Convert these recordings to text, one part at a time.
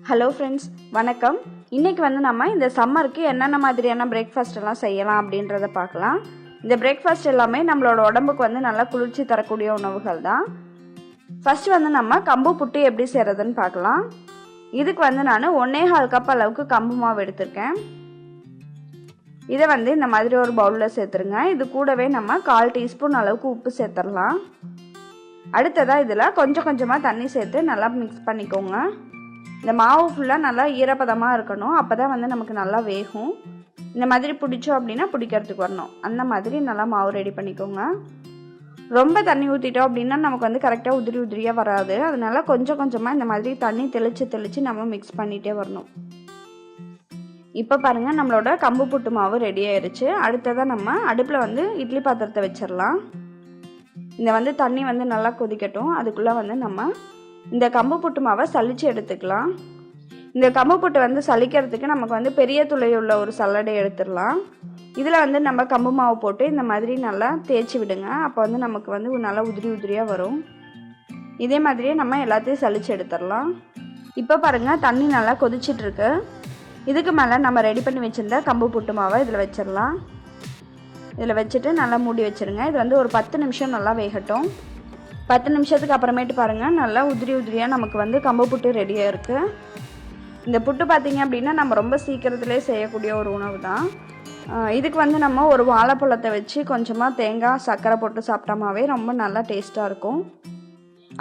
Hello friends, வணக்கம். இன்றைக்கி நம்ம இந்த சம்மருக்கு என்னென்ன மாதிரியான பிரேக்ஃபாஸ்ட் எல்லாம் செய்யலாம் அப்படின்றத பார்க்கலாம். இந்த பிரேக்ஃபாஸ்ட் எல்லாமே நம்மளோட உடம்புக்கு நல்லா குளிர்ச்சி தரக்கூடிய உணவுகள் தான். ஃபஸ்ட்டு நம்ம கம்பு புட்டு எப்படி செய்கிறதுன்னு பார்க்கலாம். இதுக்கு நான் 1.25 கப் அளவுக்கு கம்பு மாவு எடுத்திருக்கேன். இதை இந்த மாதிரி ஒரு பவுலில் சேர்த்துருங்க. இது கூடவே 1/4 டீஸ்பூன் அளவுக்கு உப்பு சேர்த்துடலாம். அடுத்ததாக இதில் கொஞ்சம் கொஞ்சமாக தண்ணி சேர்த்து நல்லா மிக்ஸ் பண்ணிக்கோங்க. இந்த மாவு ஃபுல்லாக நல்லா ஈரப்பதமாக இருக்கணும். அப்போ தான் நமக்கு நல்லா வேகும். இந்த மாதிரி பிடிச்சோம் அப்படின்னா பிடிக்கிறதுக்கு வரணும். அந்த மாதிரி நல்லா மாவு ரெடி பண்ணிக்கோங்க. ரொம்ப தண்ணி ஊற்றிட்டோம் அப்படின்னா நமக்கு கரெக்டாக உதிரி உதிரியாக வராது. அதனால கொஞ்சம் கொஞ்சமாக இந்த மாதிரி தண்ணி தெளித்து நம்ம மிக்ஸ் பண்ணிகிட்டே வரணும். இப்போ பாருங்கள், நம்மளோட கம்பு புட்டு மாவு ரெடி ஆயிடுச்சு. அடுத்ததாக நம்ம அடுப்பில் இட்லி பாத்திரத்தை வச்சிடலாம். இந்த தண்ணி நல்லா கொதிக்கட்டும். அதுக்குள்ளே நம்ம இந்த கம்பு புட்டு மாவை சலிச்சு எடுத்துக்கலாம். இந்த கம்பு புட்டு சலிக்கிறதுக்கு நமக்கு பெரிய துளையுள்ள ஒரு சல்லடை எடுத்துடலாம். இதில் நம்ம கம்பு மாவு போட்டு இந்த மாதிரி நல்லா தேய்ச்சி விடுங்க. அப்போ நமக்கு நல்லா உதிரி உதிரியாக வரும். இதே மாதிரியே நம்ம எல்லாத்தையும் சலிச்சு எடுத்துடலாம். இப்போ பாருங்கள், தண்ணி நல்லா கொதிச்சிட்ருக்கு. இதுக்கு மேலே நம்ம ரெடி பண்ணி வச்சுருந்த கம்பு புட்டு மாவை இதில் வச்சிடலாம். இதில் வச்சுட்டு நல்லா மூடி வச்சுருங்க. இது ஒரு 10 நிமிஷம் நல்லா வேகட்டும். 10 நிமிஷத்துக்கு அப்புறமேட்டு பாருங்கள், நல்லா உதிரி உதிரியாக நமக்கு கம்பு புட்டு ரெடியாக இருக்குது. இந்த புட்டு பார்த்திங்க அப்படின்னா நம்ம ரொம்ப சீக்கிரத்துலேயே செய்யக்கூடிய ஒரு உணவு தான். இதுக்கு நம்ம ஒரு வாழைப்பழத்தை வச்சு கொஞ்சமாக தேங்காய் சர்க்கரை போட்டு சாப்பிட்டாமாவே ரொம்ப நல்லா டேஸ்ட்டாக இருக்கும்.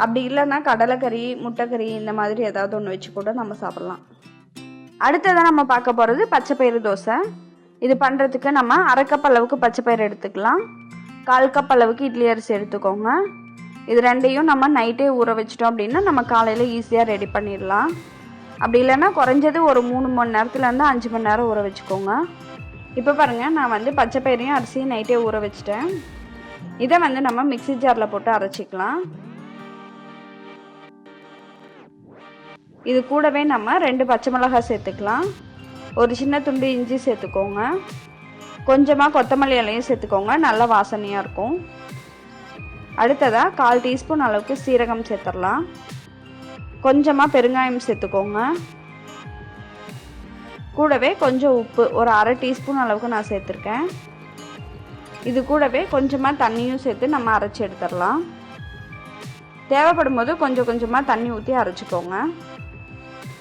அப்படி இல்லைன்னா கடலைக்கறி முட்டைக்கறி இந்த மாதிரி ஏதாவது ஒன்று வச்சு கூட நம்ம சாப்பிட்லாம். அடுத்ததான் நம்ம பார்க்க போகிறது பச்சைப்பயிறு தோசை. இது பண்ணுறதுக்கு நம்ம 1/2 கப் அளவுக்கு பச்சைப்பயிறு எடுத்துக்கலாம். 1/4 கப் அளவுக்கு இட்லி அரிசி எடுத்துக்கோங்க. இது ரெண்டையும் நம்ம நைட்டே ஊற வச்சிட்டோம் அப்படின்னா நம்ம காலையில் ஈஸியாக ரெடி பண்ணிடலாம். அப்படி இல்லைன்னா குறைஞ்சது ஒரு 3 மணி நேரத்துலேருந்து 5 மணி நேரம் ஊற வச்சுக்கோங்க. இப்போ பாருங்கள், நான் பச்சைப்பயிரையும் அரிசியும் நைட்டே ஊற வச்சிட்டேன். இதை நம்ம மிக்ஸி ஜாரில் போட்டு அரைச்சிக்கலாம். இது கூடவே நம்ம 2 பச்சை மிளகாய் சேர்த்துக்கலாம். ஒரு சின்ன துண்டு இஞ்சி சேர்த்துக்கோங்க. கொஞ்சமாக கொத்தமல்லி இலையும் சேர்த்துக்கோங்க. நல்ல வாசனையாக இருக்கும். அடுத்ததாக 1/4 டீஸ்பூன் அளவுக்கு சீரகம் சேர்த்துடலாம். கொஞ்சமாக பெருங்காயம் சேர்த்துக்கோங்க. கூடவே கொஞ்சம் உப்பு, ஒரு 1/2 டீஸ்பூன் அளவுக்கு நான் சேர்த்துருக்கேன். இது கூடவே கொஞ்சமாக தண்ணியும் சேர்த்து நம்ம அரைச்சி எடுத்துடலாம். தேவைப்படும் போது கொஞ்சம் கொஞ்சமாக தண்ணி ஊற்றி அரைச்சிக்கோங்க.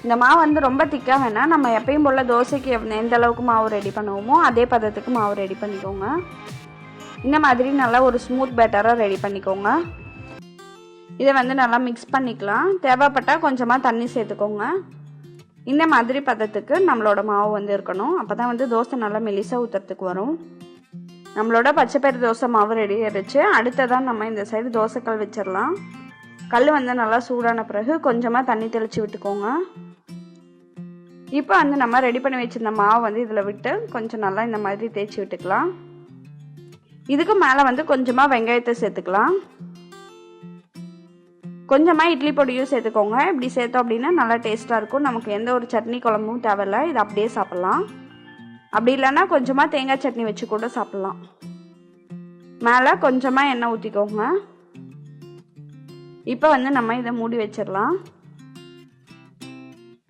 இந்த மாவு ரொம்ப திக்காக வேணால், நம்ம எப்பயும் போல் தோசைக்கு எந்த அளவுக்கு மாவு ரெடி பண்ணுவோமோ அதே பதத்துக்கு மாவு ரெடி பண்ணிக்கோங்க. இந்த மாதிரி நல்லா ஒரு ஸ்மூத் பேட்டராக ரெடி பண்ணிக்கோங்க. இதை நல்லா மிக்ஸ் பண்ணிக்கலாம். தேவைப்பட்டால் கொஞ்சமாக தண்ணி சேர்த்துக்கோங்க. இந்த மாதிரி பதத்துக்கு நம்மளோட மாவு இருக்கணும். அப்போ தான் தோசை நல்லா மெலிசாக ஊற்றுறதுக்கு வரும். நம்மளோட பச்சைப்பயிறு தோசை மாவு ரெடி ஆயிடுச்சு. அடுத்ததான் நம்ம இந்த சைடு தோசைக்கல் வச்சிடலாம். கல் நல்லா சூடான பிறகு கொஞ்சமாக தண்ணி தெளித்து விட்டுக்கோங்க. இப்போ நம்ம ரெடி பண்ணி வச்சுருந்த மாவு இதில் விட்டு கொஞ்சம் நல்லா இந்த மாதிரி தேய்ச்சி விட்டுக்கலாம். இதுக்கு மேலே கொஞ்சமாக வெங்காயத்தை சேர்த்துக்கலாம். கொஞ்சமாக இட்லி பொடியும் சேர்த்துக்கோங்க. இப்படி சேர்த்தோம் அப்படின்னா நல்லா டேஸ்ட்டாக இருக்கும். நமக்கு எந்த ஒரு சட்னி குழம்பும் தேவையில்லை. இது அப்படியே சாப்பிட்லாம். அப்படி இல்லைன்னா கொஞ்சமாக தேங்காய் சட்னி வச்சு கூட சாப்பிட்லாம். மேலே கொஞ்சமாக எண்ணெய் ஊற்றிக்கோங்க. இப்போ நம்ம இதை மூடி வச்சிடலாம்.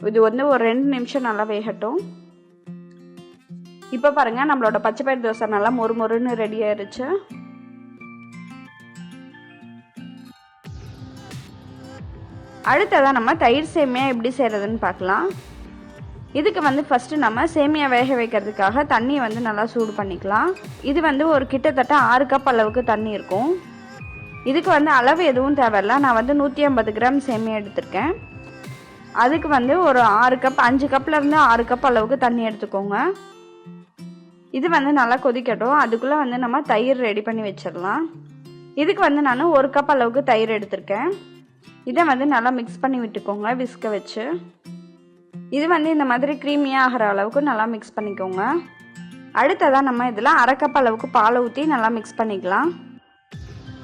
இது ஒரு 2 நிமிஷம் நல்லா வேகட்டும். இப்போ பாருங்கள், நம்மளோட பச்சைப்பயிறு தோசை நல்லா மொறுமொறுன்னு ரெடி ஆயிடுச்சு. அடுத்ததான் நம்ம தயிர் சேமியா எப்படி செய்கிறதுன்னு பார்க்கலாம். இதுக்கு ஃபஸ்ட்டு நம்ம சேமியா வேக வைக்கிறதுக்காக தண்ணி நல்லா சூடு பண்ணிக்கலாம். இது ஒரு கிட்டத்தட்ட 6 கப் அளவுக்கு தண்ணி இருக்கும். இதுக்கு அளவு எதுவும் தேவையில்லை. நான் 150 கிராம் சேமியா எடுத்திருக்கேன். அதுக்கு ஒரு 6 கப் 5 கப்லேருந்து 6 கப் அளவுக்கு தண்ணி எடுத்துக்கோங்க. இது நல்லா கொதிக்கட்டும். அதுக்குள்ளே நம்ம தயிர் ரெடி பண்ணி வச்சிடலாம். இதுக்கு நான் 1 கப் அளவுக்கு தயிர் எடுத்திருக்கேன். இதை நல்லா மிக்ஸ் பண்ணி விட்டுக்கோங்க விஸ்க வச்சு. இது இந்த மாதிரி க்ரீமியாக ஆகிற அளவுக்கு நல்லா மிக்ஸ் பண்ணிக்கோங்க. அடுத்ததான் நம்ம இதில் 1/2 கப் அளவுக்கு பாலை ஊற்றி நல்லா மிக்ஸ் பண்ணிக்கலாம்.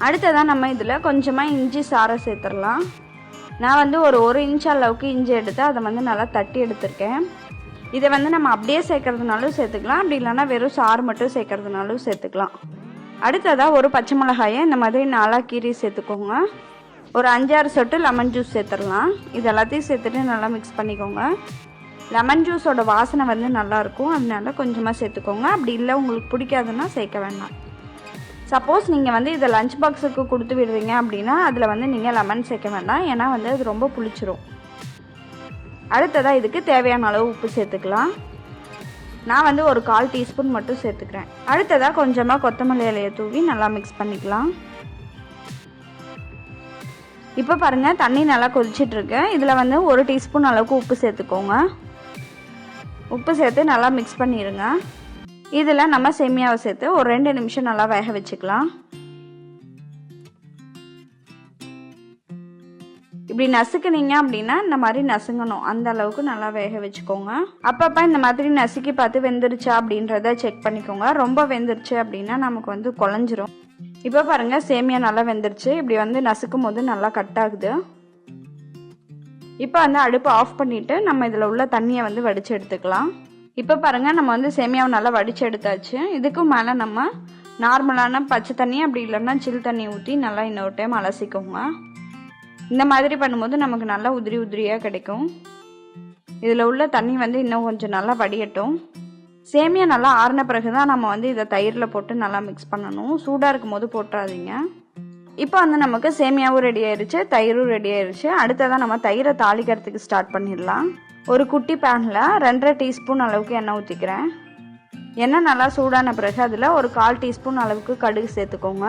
அடுத்ததான் நம்ம இதில் கொஞ்சமாக இஞ்சி சாறை சேர்த்துடலாம். நான் ஒரு 1 இன்ச் அளவுக்கு இஞ்சி எடுத்து அதை நல்லா தட்டி எடுத்திருக்கேன். இதை நம்ம அப்படியே சேர்க்கறதுனாலும் சேர்த்துக்கலாம். அப்படி இல்லைன்னா வெறும் சாறு மட்டும் சேர்க்கறதுனாலும் சேர்த்துக்கலாம். அடுத்ததாக ஒரு பச்சை மிளகாயை இந்த மாதிரி 4 கீரி சேர்த்துக்கோங்க. ஒரு 5-6 சொட்டு லெமன் ஜூஸ் சேர்த்துடலாம். இது எல்லாத்தையும் சேர்த்துட்டு நல்லா மிக்ஸ் பண்ணிக்கோங்க. லெமன் ஜூஸோட வாசனை வந்து நல்லாயிருக்கும், அதனால கொஞ்சமாக சேர்த்துக்கோங்க. அப்படி இல்லை உங்களுக்கு பிடிக்காதுன்னா சேர்க்க வேண்டாம். சப்போஸ் நீங்கள் வந்து இதை லஞ்ச் பாக்ஸுக்கு கொடுத்து விடுறீங்க அப்படின்னா அதில் வந்து நீங்கள் லெமன் சேர்க்க வேண்டாம், ஏன்னா வந்து அது ரொம்ப புளிச்சிரும். அடுத்ததாக இதுக்கு தேவையான அளவு உப்பு சேர்த்துக்கலாம். நான் வந்து ஒரு 1/4 டீஸ்பூன் மட்டும் சேர்த்துக்கிறேன். அடுத்ததாக கொஞ்சமாக கொத்தமல்லி இலையை தூவி நல்லா மிக்ஸ் பண்ணிக்கலாம். இப்போ பாருங்கள், தண்ணி நல்லா கொதிச்சிட்ருக்கு. இதில் வந்து 1 டீஸ்பூன் அளவுக்கு உப்பு சேர்த்துக்கோங்க. உப்பு சேர்த்து நல்லா மிக்ஸ் பண்ணிடுங்க. இதில் நம்ம சேமியாவை சேர்த்து ஒரு 2 நிமிஷம் நல்லா வேக வச்சுக்கலாம். இப்படி நசுக்குனீங்க அப்படின்னா இந்த மாதிரி நசுங்கணும், அந்த அளவுக்கு நல்லா வேக வச்சுக்கோங்க. அப்பப்போ இந்த மாதிரி நசுக்கி பார்த்து வெந்துருச்சா அப்படின்றத செக் பண்ணிக்கோங்க. ரொம்ப வெந்துருச்சு அப்படின்னா நமக்கு வந்து குழஞ்சிரும். இப்போ பாருங்கள், சேமியா நல்லா வெந்துருச்சு. இப்படி வந்து நசுக்கும் போது நல்லா கட் ஆகுது. இப்போ வந்து அடுப்பு ஆஃப் பண்ணிவிட்டு நம்ம இதில் உள்ள தண்ணியை வந்து வடித்து எடுத்துக்கலாம். இப்போ பாருங்கள், நம்ம வந்து சேமியாவை நல்லா வடித்து எடுத்தாச்சு. இதுக்கும் மேலே நம்ம நார்மலான பச்சை தண்ணி அப்படி இல்லைன்னா சில் தண்ணி ஊற்றி நல்லா இன்னொரு டைம் அலசிக்கோங்க. இந்த மாதிரி பண்ணும்போது நமக்கு நல்லா உதிரி உதிரியாக கிடைக்கும். இதில் உள்ள தண்ணி வந்து இன்னும் கொஞ்சம் நல்லா வடியட்டும். சேமியா நல்லா ஆறின பிறகு தான் நம்ம வந்து இதை தயிரில் போட்டு நல்லா மிக்ஸ் பண்ணணும். சூடாக இருக்கும் போது போட்டுறாதீங்க. இப்போ வந்து நமக்கு சேமியாவும் ரெடி ஆயிடுச்சு, தயிரும் ரெடி ஆயிடுச்சு. அடுத்ததான் நம்ம தயிரை தாளிக்கிறதுக்கு ஸ்டார்ட் பண்ணிடலாம். ஒரு குட்டி பேனில் 2.5 டீஸ்பூன் அளவுக்கு எண்ணெய் ஊற்றிக்கிறேன். எண்ணெய் நல்லா சூடான பிறகு அதில் ஒரு 1/4 டீஸ்பூன் அளவுக்கு கடுகு சேர்த்துக்கோங்க.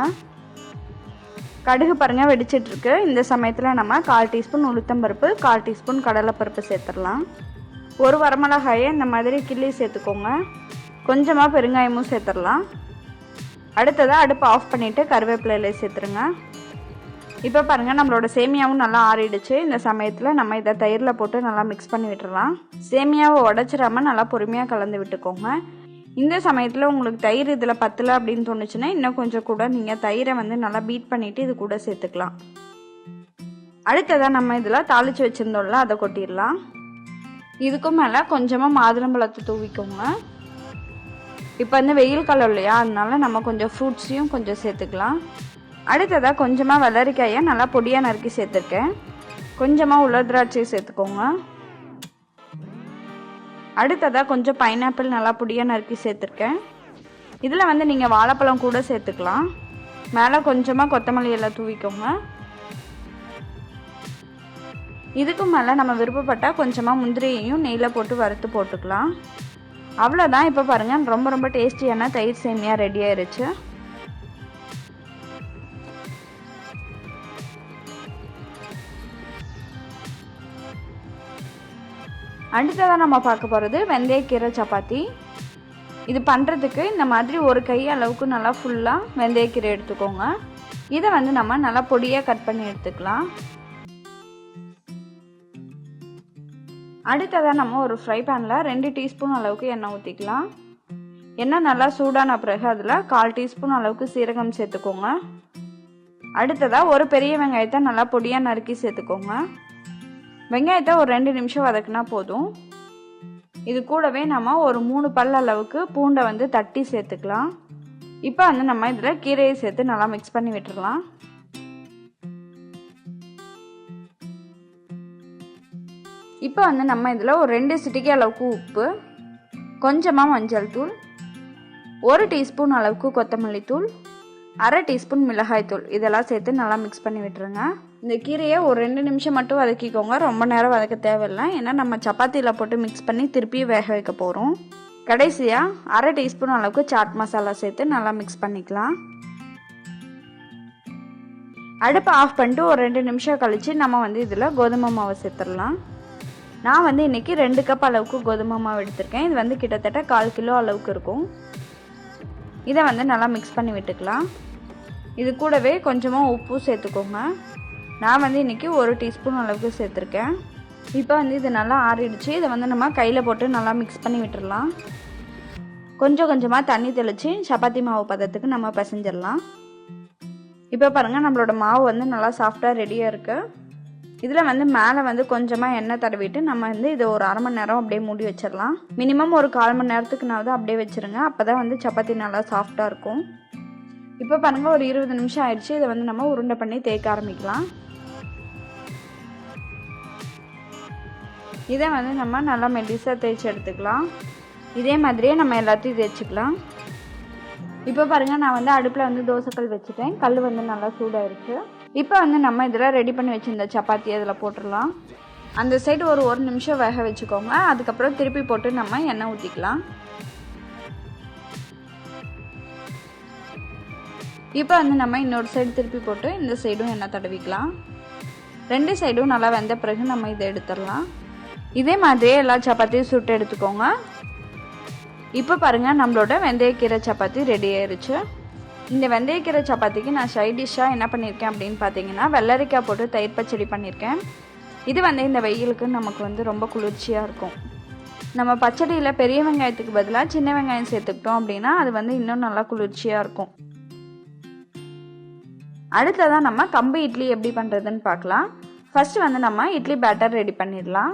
கடுகு பாருங்கள் வெடிச்சிட்ருக்கு. இந்த சமயத்தில் நம்ம 1/4 டீஸ்பூன் உளுத்தம்பருப்பு, 1/4 டீஸ்பூன் கடலைப்பருப்பு சேர்த்துடலாம். ஒரு வரமிளகாயை இந்த மாதிரி கிள்ளி சேர்த்துக்கோங்க. கொஞ்சமாக பெருங்காயமும் சேர்த்துடலாம். அடுத்ததாக அடுப்பை ஆஃப் பண்ணிவிட்டு கருவேப்பிலையில சேர்த்துருங்க. இப்போ பாருங்கள், நம்மளோட சேமியாவும் நல்லா ஆறிடுச்சு. இந்த சமயத்தில் நம்ம இதை தயிரில் போட்டு நல்லா மிக்ஸ் பண்ணி விட்டுறலாம். சேமியாவை உடச்சிடாமல் நல்லா பொறுமையாக கலந்து விட்டுக்கோங்க. இந்த சமயத்தில் உங்களுக்கு தயிர் இதில் பத்தலை அப்படின்னு தோணுச்சுன்னா இன்னும் கொஞ்சம் கூட நீங்கள் தயிரை வந்து நல்லா பீட் பண்ணிவிட்டு இது கூட சேர்த்துக்கலாம். அடுத்ததாக நம்ம இதில் தாளித்து வச்சுருந்தோம்ல, அதை கொட்டிடலாம். இதுக்கும் மேலே கொஞ்சமாக மாதுளம்பழத்தை தூவிக்கோங்க. இப்போ வந்து வெயில் காலம் இல்லையா, அதனால நம்ம கொஞ்சம் ஃப்ரூட்ஸையும் கொஞ்சம் சேர்த்துக்கலாம். அடுத்ததாக கொஞ்சமாக வெள்ளரிக்காயை நல்லா பொடியாக நறுக்கி சேர்த்துருக்கேன். கொஞ்சமாக உலர் திராட்சையை சேர்த்துக்கோங்க. அடுத்ததாக கொஞ்சம் பைனாப்பிள் நல்லா பொடியாக நறுக்கி சேர்த்துருக்கேன். இதில் வந்து நீங்கள் வாழைப்பழம் கூட சேர்த்துக்கலாம். மேலே கொஞ்சமாக கொத்தமல்லி எல்லாம் தூவிக்கோங்க. இதுக்கு மேலே நம்ம விருப்பப்பட்டால் கொஞ்சமாக முந்திரியையும் நெய்யில் போட்டு வறுத்து போட்டுக்கலாம். அவ்வளோதான். இப்போ பாருங்கள், ரொம்ப ரொம்ப டேஸ்டியான தயிர் சேமியா ரெடி ஆயிடுச்சு. அடுத்ததாக நம்ம பார்க்க போகிறது வெந்தயக்கீரை சப்பாத்தி. இது பண்ணுறதுக்கு இந்த மாதிரி ஒரு கை அளவுக்கு நல்லா ஃபுல்லாக வெந்தயக்கீரை எடுத்துக்கோங்க. இதை வந்து நம்ம நல்லா பொடியாக கட் பண்ணி எடுத்துக்கலாம். அடுத்ததாக நம்ம ஒரு ஃப்ரை பேனில் 2 டீஸ்பூன் அளவுக்கு எண்ணெய் ஊற்றிக்கலாம். எண்ணெய் நல்லா சூடான பிறகு அதில் 1/4 டீஸ்பூன் அளவுக்கு சீரகம் சேர்த்துக்கோங்க. அடுத்ததாக ஒரு பெரிய வெங்காயத்தை நல்லா பொடியாக நறுக்கி சேர்த்துக்கோங்க. வெங்காயத்தை ஒரு 2 நிமிஷம் வதக்குனா போதும். இது கூடவே நம்ம ஒரு 3 பல் அளவுக்கு பூண்டை வந்து தட்டி சேர்த்துக்கலாம். இப்போ வந்து நம்ம இதில் கீரையை சேர்த்து நல்லா மிக்ஸ் பண்ணி விட்டுடலாம். இப்போ வந்து நம்ம இதில் ஒரு 2 சிட்டிகை அளவுக்கு உப்பு, கொஞ்சமாக மஞ்சள் தூள், 1 டீஸ்பூன் அளவுக்கு கொத்தமல்லி தூள், 1/2 டீஸ்பூன் மிளகாய் தூள் இதெல்லாம் சேர்த்து நல்லா மிக்ஸ் பண்ணி விட்டுருங்க. இந்த கீரையை ஒரு 2 நிமிஷம் மட்டும் வதக்கிக்கோங்க. ரொம்ப நேரம் வதக்க தேவையில்லை, ஏன்னா நம்ம சப்பாத்தியில் போட்டு மிக்ஸ் பண்ணி திருப்பி வேக வைக்க போகிறோம். கடைசியாக 1/2 டீஸ்பூன் அளவுக்கு சாட் மசாலா சேர்த்து நல்லா மிக்ஸ் பண்ணிக்கலாம். அடுப்பை ஆஃப் பண்ணிட்டு ஒரு 2 நிமிஷம் கழித்து நம்ம வந்து இதில் கோதுமை மாவை சேர்த்துடலாம். நான் வந்து இன்றைக்கி 2 கப் அளவுக்கு கோதுமை மாவு எடுத்திருக்கேன். இது வந்து கிட்டத்தட்ட 1/4 கிலோ அளவுக்கு இருக்கும். இதை வந்து நல்லா மிக்ஸ் பண்ணி விட்டுக்கலாம். இது கூடவே கொஞ்சமாக உப்பு சேர்த்துக்கோங்க. நான் வந்து இன்றைக்கி 1 டீஸ்பூன் அளவுக்கு சேர்த்துருக்கேன். இப்போ வந்து இது நல்லா ஆறிடுச்சு. இதை வந்து நம்ம கையில் போட்டு நல்லா மிக்ஸ் பண்ணி விட்டுடலாம். கொஞ்சம் கொஞ்சமாக தண்ணி தெளித்து சப்பாத்தி மாவு பதத்துக்கு நம்ம பிசைஞ்சிடலாம். இப்போ பாருங்கள், நம்மளோட மாவு வந்து நல்லா சாஃப்டாக ரெடியாக இருக்குது. இதில் வந்து மேலே வந்து கொஞ்சமாக எண்ணெய் தடவிட்டு நம்ம வந்து இதை ஒரு 1/2 மணி நேரம் அப்படியே மூடி வச்சிடலாம். மினிமம் ஒரு 1/4 மணி நேரத்துக்குனாவது அப்படியே வச்சுருங்க. அப்போ தான் வந்து சப்பாத்தி நல்லா சாஃப்டாக இருக்கும். இப்போ பாருங்கள், ஒரு 20 நிமிஷம் ஆயிடுச்சு. இதை வந்து நம்ம உருண்டை பண்ணி தேய்க்க ஆரம்பிக்கலாம். இதை வந்து நம்ம நல்லா மெல்லிசாக தேய்ச்சி எடுத்துக்கலாம். இதே மாதிரியே நம்ம எல்லாத்தையும் தேய்ச்சிக்கலாம். இப்போ பாருங்கள், நான் வந்து அடுப்பில் வந்து தோசைக்கல் வச்சுட்டேன். கல் வந்து நல்லா சூடாகிடுச்சு. இப்போ வந்து நம்ம இதில் ரெடி பண்ணி வச்சுருந்த சப்பாத்தி அதில் போட்டுடலாம். அந்த சைடு ஒரு நிமிஷம் வேக வச்சுக்கோங்க. அதுக்கப்புறம் திருப்பி போட்டு நம்ம எண்ணெய் ஊற்றிக்கலாம். இப்போ வந்து நம்ம இன்னொரு சைடு திருப்பி போட்டு இந்த சைடும் எண்ணெய் தடவிக்கலாம். 2 சைடும் நல்லா வெந்த பிறகு நம்ம இதை எடுத்துடலாம். இதே மாதிரியே எல்லா சப்பாத்தியும் சுட்டு எடுத்துக்கோங்க. இப்போ பாருங்கள், நம்மளோட வெந்தயக்கீரை சப்பாத்தி ரெடி ஆயிடுச்சு. இந்த வெந்தயக்கீரை சப்பாத்திக்கு நான் சைட் டிஷ்ஷாக என்ன பண்ணியிருக்கேன் அப்படின்னு பார்த்தீங்கன்னா, வெள்ளரிக்காய் போட்டு தயிர் பச்சடி பண்ணியிருக்கேன். இது வந்து இந்த வெயிலுக்கு நமக்கு வந்து ரொம்ப குளிர்ச்சியாக இருக்கும். நம்ம பச்சடியில் பெரிய வெங்காயத்துக்கு பதிலாக சின்ன வெங்காயம் சேர்த்துக்கிட்டோம் அப்படின்னா அது வந்து இன்னும் நல்லா குளிர்ச்சியாக இருக்கும். அடுத்ததான் நம்ம கம்பு இட்லி எப்படி பண்ணுறதுன்னு பார்க்கலாம். ஃபஸ்ட்டு வந்து நம்ம இட்லி பேட்டர் ரெடி பண்ணிடலாம்.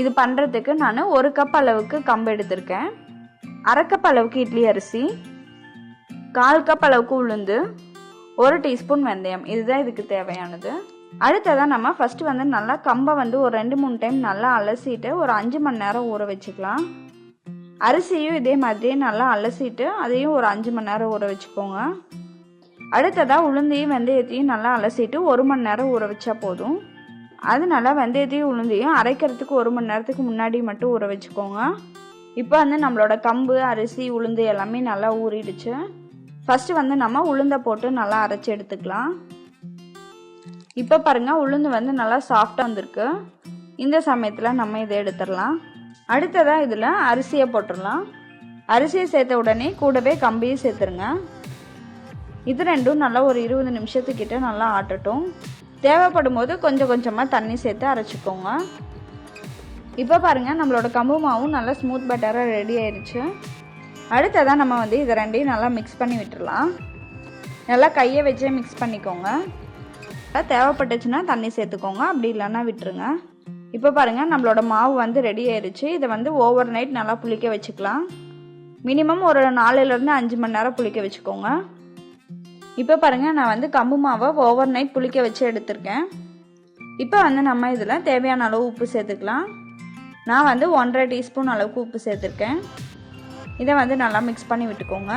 இது பண்ணுறதுக்கு நான் 1 கப் அளவுக்கு கம்பு எடுத்திருக்கேன். 1/2 கப் அளவுக்கு இட்லி அரிசி, 1/4 கப் அளவுக்கு உளுந்து, 1 டீஸ்பூன் வெந்தயம், இதுதான் இதுக்கு தேவையானது. அடுத்ததான் நம்ம ஃபஸ்ட்டு வந்து நல்லா கம்பை வந்து ஒரு 2-3 டைம் நல்லா அலசிட்டு ஒரு 5 மணி நேரம் ஊற வச்சுக்கலாம். அரிசியும் இதே மாதிரியே நல்லா அலசிட்டு அதையும் ஒரு 5 மணி நேரம் ஊற வச்சுக்கோங்க. அடுத்ததாக உளுந்தையும் வெந்தயத்தையும் நல்லா அலசிட்டு 1 மணி நேரம் ஊற வச்சா போதும். அதனால வெந்தயத்தையும் உளுந்தையும் அரைக்கிறதுக்கு 1 மணி நேரத்துக்கு முன்னாடி மட்டும் ஊற வச்சுக்கோங்க. இப்போ வந்து நம்மளோட கம்பு, அரிசி, உளுந்து எல்லாமே நல்லா ஊறிடுச்சு. ஃபஸ்ட்டு வந்து நம்ம உளுந்தை போட்டு நல்லா அரைச்சி எடுத்துக்கலாம். இப்போ பாருங்கள், உளுந்து வந்து நல்லா சாஃப்டாக வந்திருக்கு. இந்த சமயத்தில் நம்ம இதை எடுத்துடலாம். அடுத்ததாக இதில் அரிசியை போட்டுடலாம். அரிசியை சேர்த்த உடனே கூடவே கம்பையும் சேர்த்துருங்க. இது ரெண்டும் நல்லா ஒரு 20 நிமிஷத்துக்கிட்ட நல்லா ஆட்டட்டும். தேவைப்படும் போது கொஞ்சம் கொஞ்சமாக தண்ணி சேர்த்து அரைச்சிக்கோங்க. இப்போ பாருங்கள், நம்மளோட கம்பு மாவும் நல்லா ஸ்மூத் பட்டராக ரெடி ஆயிடுச்சு. அடுத்ததான் நம்ம வந்து இதை ரெண்டையும் நல்லா மிக்ஸ் பண்ணி விட்டுடலாம். நல்லா கையை வச்சே மிக்ஸ் பண்ணிக்கோங்க. தேவைப்பட்டுச்சுன்னா தண்ணி சேர்த்துக்கோங்க, அப்படி இல்லைன்னா விட்டுருங்க. இப்போ பாருங்கள், நம்மளோட மாவு வந்து ரெடி ஆயிடுச்சு. இதை வந்து ஓவர் நைட் நல்லா புளிக்க வச்சுக்கலாம். மினிமம் ஒரு 4-5 மணி நேரம் புளிக்க வச்சுக்கோங்க. இப்போ பாருங்கள், நான் வந்து கம்பு மாவை ஓவர் நைட் புளிக்க வச்சு எடுத்திருக்கேன். இப்போ வந்து நம்ம இதில் தேவையான அளவு உப்பு சேர்த்துக்கலாம். நான் வந்து 1.5 டீஸ்பூன் அளவுக்கு உப்பு சேர்த்துருக்கேன். இதை வந்து நல்லா மிக்ஸ் பண்ணி விட்டுக்கோங்க.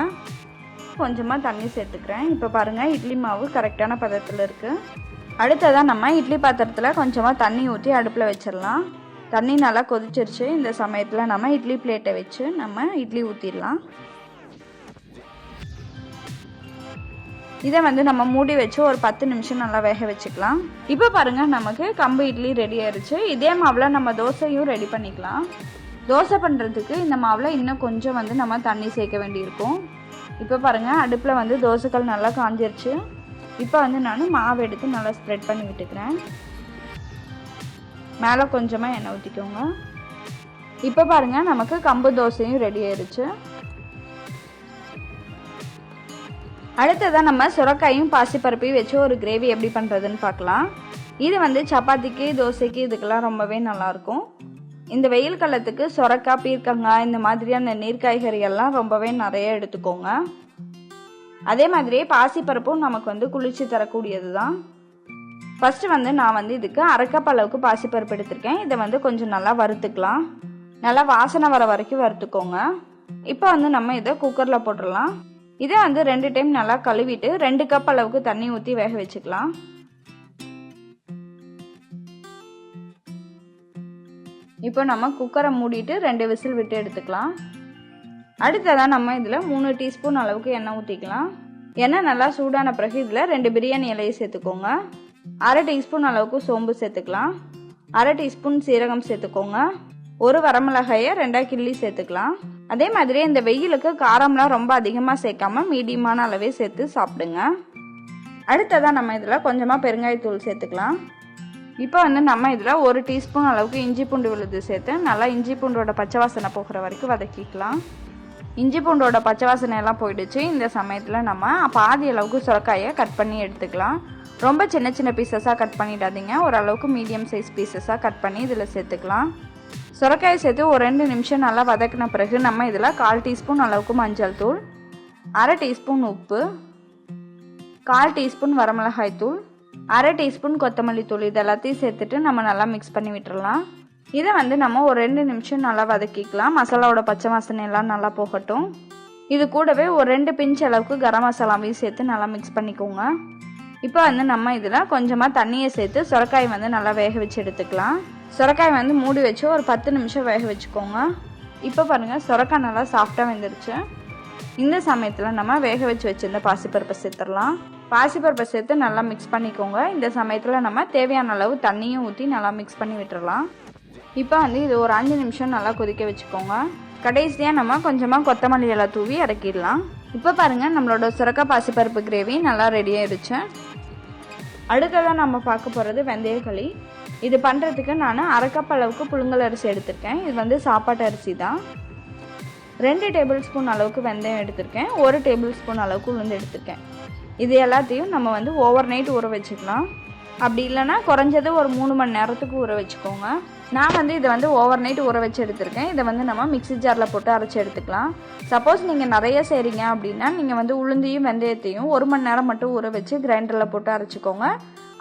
கொஞ்சமாக தண்ணி சேர்த்துக்கிறேன். இப்போ பாருங்கள், இட்லி மாவு கரெக்டான பதத்தில் இருக்குது. அடுத்ததான் நம்ம இட்லி பாத்திரத்தில் கொஞ்சமாக தண்ணி ஊற்றி அடுப்பில் வச்சிடலாம். தண்ணி நல்லா கொதிச்சிருச்சு. இந்த சமயத்தில் நம்ம இட்லி பிளேட்டை வச்சு நம்ம இட்லி ஊற்றிடலாம். இதை வந்து நம்ம மூடி வச்சு ஒரு 10 நிமிஷம் நல்லா வேக வச்சுக்கலாம். இப்போ பாருங்கள், நமக்கு கம்பு இட்லி ரெடி ஆயிடுச்சு. இதே மாவில் நம்ம தோசையும் ரெடி பண்ணிக்கலாம். தோசை பண்ணுறதுக்கு இந்த மாவில் இன்னும் கொஞ்சம் வந்து நம்ம தண்ணி சேர்க்க வேண்டியிருக்கும். இப்போ பாருங்கள், அடுப்பில் வந்து தோசைக்கல் நல்லா காஞ்சிருச்சு. இப்போ வந்து நான் மாவு எடுத்து நல்லா ஸ்ப்ரெட் பண்ணி விட்டுக்கிறேன். மேலே கொஞ்சமாக எண்ணெய் ஊற்றிக்கோங்க. இப்போ பாருங்கள், நமக்கு கம்பு தோசையும் ரெடி ஆயிடுச்சு. அடுத்ததான் நம்ம சுரைக்காயும் பாசிப்பருப்பையும் வச்சு ஒரு கிரேவி எப்படி பண்ணுறதுன்னு பார்க்கலாம். இது வந்து சப்பாத்திக்கு, தோசைக்கு இதுக்கெல்லாம் ரொம்பவே நல்லாயிருக்கும். இந்த வெயில் காலத்துக்கு சுரைக்காய், பீர்க்கங்காய் இந்த மாதிரியான நீர்க்காய்கறிகள்லாம் ரொம்பவே நிறைய எடுத்துக்கோங்க. அதே மாதிரியே பாசிப்பருப்பும் நமக்கு வந்து குளிர்ச்சி தரக்கூடியது தான். ஃபஸ்ட்டு வந்து நான் வந்து இதுக்கு 1/2 கப் அளவுக்கு பாசிப்பருப்பு எடுத்திருக்கேன். இதை வந்து கொஞ்சம் நல்லா வறுத்துக்கலாம். நல்லா வாசனை வர வரைக்கும் வறுத்துக்கோங்க. இப்போ வந்து நம்ம இதை குக்கரில் போட்டுடலாம். இதை வந்து 2 டைம் நல்லா கழுவிட்டு 2 கப் அளவுக்கு தண்ணி ஊற்றி வேக வச்சுக்கலாம். இப்போ நம்ம குக்கரை மூடிட்டு 2 விசில் விட்டு எடுத்துக்கலாம். அடுத்ததான் நம்ம இதில் 3 டீஸ்பூன் அளவுக்கு எண்ணெய் ஊற்றிக்கலாம். எண்ணெய் நல்லா சூடான பிறகு இதில் 2 பிரியாணி இலையை சேர்த்துக்கோங்க. 1/2 டீஸ்பூன் அளவுக்கு சோம்பு சேர்த்துக்கலாம். 1/2 டீஸ்பூன் சீரகம் சேர்த்துக்கோங்க. 1 வரமிளகாயை 2ஆக கிள்ளி சேர்த்துக்கலாம். அதே மாதிரி இந்த வெயிலுக்கு காரம்லாம் ரொம்ப அதிகமாக சேர்க்காம மீடியமான அளவே சேர்த்து சாப்பிடுங்க. அடுத்ததான் நம்ம இதில் கொஞ்சமாக பெருங்காயத்தூள் சேர்த்துக்கலாம். இப்போ வந்து நம்ம இதில் 1 டீஸ்பூன் அளவுக்கு இஞ்சி பூண்டு விழுது சேர்த்து நல்லா இஞ்சி பூண்டோட பச்சை வாசனை போகிற வரைக்கும் வதக்கிக்கலாம். இஞ்சி பூண்டோட பச்சை வாசனை எல்லாம் போயிடுச்சு. இந்த சமயத்தில் நம்ம பாதி அளவுக்கு சுரைக்காயை கட் பண்ணி எடுத்துக்கலாம். ரொம்ப சின்ன சின்ன பீசஸாக கட் பண்ணிடாதீங்க. ஓரளவுக்கு மீடியம் சைஸ் பீசஸாக கட் பண்ணி இதில் சேர்த்துக்கலாம். சுரைக்காயை சேர்த்து ஒரு 2 நிமிஷம் நல்லா வதக்கின பிறகு நம்ம இதில் 1/4 டீஸ்பூன் அளவுக்கு மஞ்சள் தூள், 1/2 டீஸ்பூன் உப்பு, 1/4 டீஸ்பூன் வரமிளகாய் தூள், 1/2 டீஸ்பூன் கொத்தமல்லி தூள் இது எல்லாத்தையும் சேர்த்துட்டு நம்ம நல்லா மிக்ஸ் பண்ணி விட்டுறலாம். இதை வந்து நம்ம ஒரு 2 நிமிஷம் நல்லா வதக்கிக்கலாம். மசாலாவோட பச்சை வாசனை எல்லாம் நல்லா போகட்டும். இது கூடவே ஒரு 2 பிஞ்ச் அளவுக்கு கரம் மசாலாவையும் சேர்த்து நல்லா மிக்ஸ் பண்ணிக்கோங்க. இப்போ வந்து நம்ம இதில் கொஞ்சமாக தண்ணியை சேர்த்து சுரைக்காய் வந்து நல்லா வேக வச்சு எடுத்துக்கலாம். சுரைக்காய் வந்து மூடி வச்சு ஒரு 10 நிமிஷம் வேக வச்சுக்கோங்க. இப்போ பாருங்கள், சுரைக்காய் நல்லா சாஃப்டாக வெந்துருச்சு. இந்த சமயத்தில் நம்ம வேக வச்சு வச்சுருந்த பாசிப்பருப்பை சேர்த்துடலாம். பாசிப்பருப்பை சேர்த்து நல்லா மிக்ஸ் பண்ணிக்கோங்க. இந்த சமயத்தில் நம்ம தேவையான அளவு தண்ணியும் ஊற்றி நல்லா மிக்ஸ் பண்ணி விட்டுறலாம். இப்போ வந்து இது ஒரு 5 நிமிஷம் நல்லா கொதிக்க வச்சுக்கோங்க. கடைசியாக நம்ம கொஞ்சமாக கொத்தமல்லி இலை தூவி இறக்கிடலாம். இப்போ பாருங்கள், நம்மளோட சுரைக்காய் பாசிப்பருப்பு கிரேவி நல்லா ரெடி ஆயிடுச்சு. அடுத்ததாக நம்ம பார்க்க போகிறது வெந்தயக்களி. இது பண்ணுறதுக்கு நான் 1/2 கப் அளவுக்கு புழுங்கல் அரிசி எடுத்திருக்கேன். இது வந்து சாப்பாட்டு அரிசி தான். 2 டேபிள் ஸ்பூன் அளவுக்கு வெந்தயம் எடுத்திருக்கேன். 1 டேபிள் ஸ்பூன் அளவுக்கு உளுந்து எடுத்திருக்கேன். இது எல்லாத்தையும் நம்ம வந்து ஓவர் நைட் ஊற வச்சுக்கலாம். அப்படி இல்லைன்னா குறைஞ்சது ஒரு 3 மணி நேரத்துக்கு ஊற வச்சுக்கோங்க. நான் வந்து இதை வந்து ஓவர் நைட் ஊற வச்சு எடுத்திருக்கேன். இதை வந்து நம்ம மிக்ஸி ஜாரில் போட்டு அரைச்சி எடுத்துக்கலாம். சப்போஸ் நீங்கள் நிறைய செய்கிறீங்க அப்படின்னா நீங்கள் வந்து உளுந்தையும் வெந்தயத்தையும் 1 மணி நேரம் மட்டும் ஊற வச்சு கிரைண்டரில் போட்டு அரைச்சிக்கோங்க.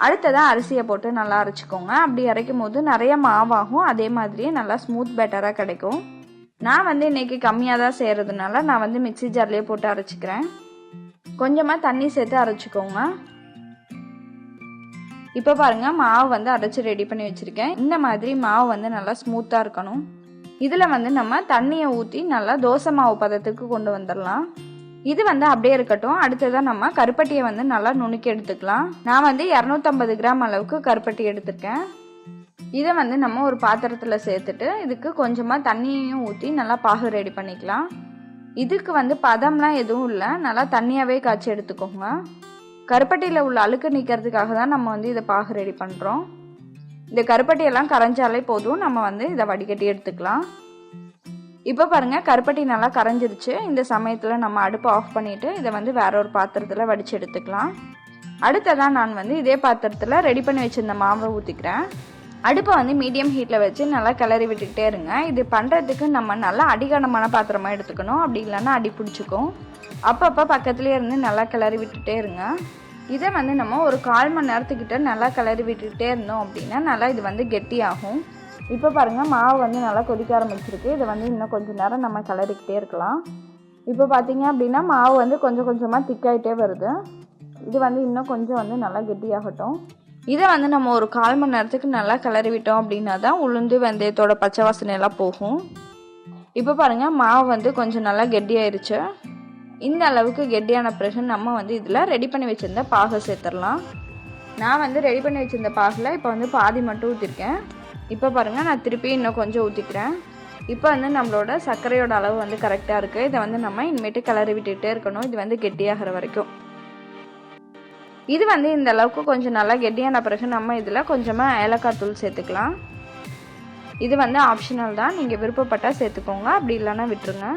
அடுத்ததான் அரிசியை போட்டு நல்லா அரைச்சிக்கோங்க. அப்படி அரைக்கும் போது நிறைய மாவாகும், அதே மாதிரியே நல்லா ஸ்மூத் பேட்டராக கிடைக்கும். நான் வந்து இன்றைக்கி கம்மியாக தான் செய்கிறதுனால நான் வந்து மிக்ஸி ஜார்லேயே போட்டு அரைச்சிக்கிறேன். கொஞ்சமாக தண்ணி சேர்த்து அரைச்சிக்கோங்க. இப்போ பாருங்கள், மாவு வந்து அரைச்சி ரெடி பண்ணி வச்சுருக்கேன். இந்த மாதிரி மாவு வந்து நல்லா ஸ்மூத்தாக இருக்கணும். இதில் வந்து நம்ம தண்ணியை ஊற்றி நல்லா தோசை மாவு பதத்துக்கு கொண்டு வந்துடலாம். இது வந்து அப்படியே இருக்கட்டும். அடுத்ததான் நம்ம கருப்பட்டியை வந்து நல்லா நுணுக்கி எடுத்துக்கலாம். நான் வந்து 250 கிராம் அளவுக்கு கருப்பட்டி எடுத்துருக்கேன். இதை வந்து நம்ம ஒரு பாத்திரத்தில் சேர்த்துட்டு இதுக்கு கொஞ்சமாக தண்ணியையும் ஊற்றி நல்லா பாகு ரெடி பண்ணிக்கலாம். இதுக்கு வந்து பதம்லாம் எதுவும் இல்லை, நல்லா தண்ணியாகவே காய்ச்சி எடுத்துக்கோங்க. கருப்பட்டியில் உள்ள அழுக்கு நீக்கிறதுக்காக தான் நம்ம வந்து இதை பாகு ரெடி பண்ணுறோம். இந்த கருப்பட்டியெல்லாம் கரைஞ்சாலே போதும், நம்ம வந்து இதை வடிகட்டி எடுத்துக்கலாம். இப்போ பாருங்கள், கருப்பட்டி நல்லா கரைஞ்சிருச்சு. இந்த சமயத்தில் நம்ம அடுப்பை ஆஃப் பண்ணிவிட்டு இதை வந்து வேற ஒரு பாத்திரத்தில் வடித்து எடுத்துக்கலாம். அடுத்ததான் நான் வந்து இதே பாத்திரத்தில் ரெடி பண்ணி வச்சுருந்த மாவை ஊற்றிக்கிறேன். அடுப்பை வந்து மீடியம் ஹீட்டில் வச்சு நல்லா கிளறி விட்டுக்கிட்டே இருங்க. இது பண்ணுறதுக்கு நம்ம நல்லா அடிகனமான பாத்திரமாக எடுத்துக்கணும். அப்படி இல்லைன்னா அடி பிடிச்சிக்கும். அப்பப்போ பக்கத்துலேயே இருந்து நல்லா கிளறி விட்டுட்டே இருங்க. இதை வந்து நம்ம ஒரு 1/4 மணி நேரத்துக்கிட்ட நல்லா கிளறி விட்டுக்கிட்டே இருந்தோம் அப்படின்னா நல்லா இது வந்து கெட்டியாகும். இப்போ பாருங்கள், மாவு வந்து நல்லா கொதிக்க ஆரம்பிச்சிருக்கு. இதை வந்து இன்னும் கொஞ்சம் நேரம் நம்ம கிளறிக்கிட்டே இருக்கலாம். இப்போ பார்த்தீங்க அப்படின்னா மாவு வந்து கொஞ்சம் கொஞ்சமாக திக்காயிட்டே வருது. இது வந்து இன்னும் கொஞ்சம் வந்து நல்லா கெட்டியாகட்டும். இதை வந்து நம்ம ஒரு 1/4 மணி நேரத்துக்கு நல்லா கிளறி விட்டோம் அப்படின்னா தான் உளுந்து வெந்தயத்தோட பச்சை வாசனை எல்லாம் போகும். இப்போ பாருங்கள், மாவு வந்து கொஞ்சம் நல்லா கெட்டியாயிருச்சு. இந்த அளவுக்கு கெட்டியான பிறகு நம்ம வந்து இதில் ரெடி பண்ணி வச்சுருந்த பாகை சேர்த்துடலாம். நான் வந்து ரெடி பண்ணி வச்சுருந்த பாகில் இப்போ வந்து பாதி மட்டும் ஊற்றிருக்கேன். இப்போ பாருங்கள், நான் திருப்பி இன்னும் கொஞ்சம் ஊற்றிக்கிறேன். இப்போ வந்து நம்மளோட சர்க்கரையோட அளவு வந்து கரெக்டாக இருக்குது. இதை வந்து நம்ம இனிமேட்டு கிளறி விட்டுகிட்டே இருக்கணும். இது வந்து கெட்டியாகிற வரைக்கும். இது வந்து இந்த அளவுக்கு கொஞ்சம் நல்லா கெட்டியான பிறகு நம்ம இதில் கொஞ்சமாக ஏலக்காய் தூள் சேர்த்துக்கலாம். இது வந்து ஆப்ஷனல் தான், நீங்கள் விருப்பப்பட்டால் சேர்த்துக்கோங்க, அப்படி இல்லைன்னா விட்டுருங்க.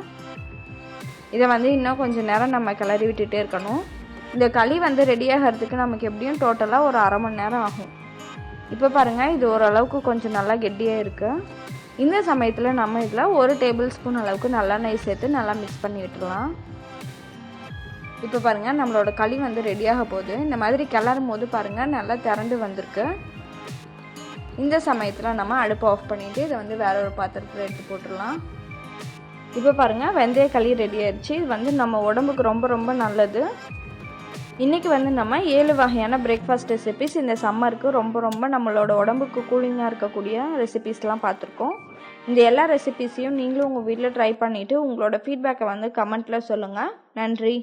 இதை வந்து இன்னும் கொஞ்சம் நேரம் நம்ம கிளறி விட்டுகிட்டே இருக்கணும். இந்த களி வந்து ரெடியாகிறதுக்கு நமக்கு எப்படியும் டோட்டலாக ஒரு 1/2 மணி நேரம் ஆகும். இப்போ பாருங்கள், இது ஓரளவுக்கு கொஞ்சம் நல்லா கெட்டியாக இருக்குது. இந்த சமயத்தில் நம்ம இதில் 1 டேபிள் ஸ்பூன் அளவுக்கு நல்லெண்ணெய் சேர்த்து நல்லா மிக்ஸ் பண்ணி விட்டுடலாம். இப்போ பாருங்கள், நம்மளோட களி வந்து ரெடியாக போகுது. இந்த மாதிரி கிளறும் போது பாருங்கள் நல்லா திரண்டு வந்திருக்கு. இந்த சமயத்தில் நம்ம அடுப்பை ஆஃப் பண்ணிவிட்டு இதை வந்து வேற ஒரு பாத்திரத்தில் எடுத்து போட்டுடலாம். இப்போ பாருங்கள், வெந்தய களி ரெடி ஆயிடுச்சு. இது வந்து நம்ம உடம்புக்கு ரொம்ப ரொம்ப நல்லது. இன்றைக்கி வந்து நம்ம 7 வகையான பிரேக்ஃபாஸ்ட் ரெசிபிஸ் இந்த சம்மருக்கு ரொம்ப ரொம்ப நம்மளோட உடம்புக்கு கூலிங்காக இருக்கக்கூடிய ரெசிபிஸ்லாம் பார்த்துருக்கோம். இந்த எல்லா ரெசிபிஸையும் நீங்களும் உங்கள் வீட்டில் ட்ரை பண்ணிவிட்டு உங்களோட ஃபீட்பேக்கை வந்து கமெண்ட்டில் சொல்லுங்கள். நன்றி.